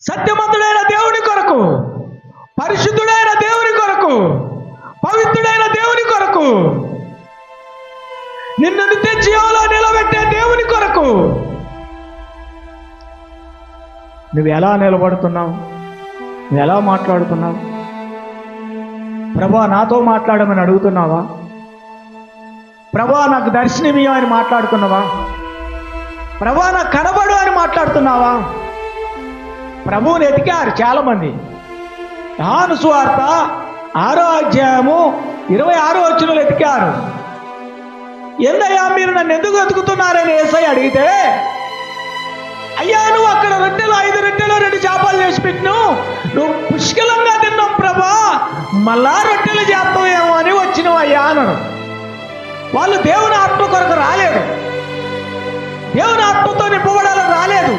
సత్యవంతుడైన దేవుని కొరకు, పరిశుద్ధుడైన దేవుని కొరకు, పవిత్రుడైన దేవుని కొరకు, నిన్ను నిత్య జీవంలో నిలబెట్టే దేవుని కొరకు నువ్వు ఎలా నిలబడుతున్నావు? నువ్వు ఎలా మాట్లాడుతున్నావు? ప్రభువా నాతో మాట్లాడమని అడుగుతున్నావా? ప్రభువా నాకు దర్శనమియ్యం అని మాట్లాడుతున్నావా? ప్రభువా నాకు కనబడు అని మాట్లాడుతున్నావా? ప్రభువుని ఎతికారు చాలామంది. యోహాను సువార్త 6వ అధ్యాయము 26వ వచనంలో ఎతికారు. ఏందయ్యా మీరు నన్ను ఎందుకు వెతుకుతున్నారని యేసయ్య అడిగితే, అయ్యా నువ్వు అక్కడ రొట్టెలు 5 రొట్టెలు 2 చేపలు చేసి పెట్టిను, నువ్వు పుష్కలంగా తిన్నావు ప్రభా, మళ్ళా రొట్టెలు చేస్తావేమో అని వచ్చినవు అయ్యా అన్నాడు. వాళ్ళు దేవుని ఆత్మ కొరకు రాలేదు, దేవుని ఆత్మతో నింపబడాలని రాలేదు.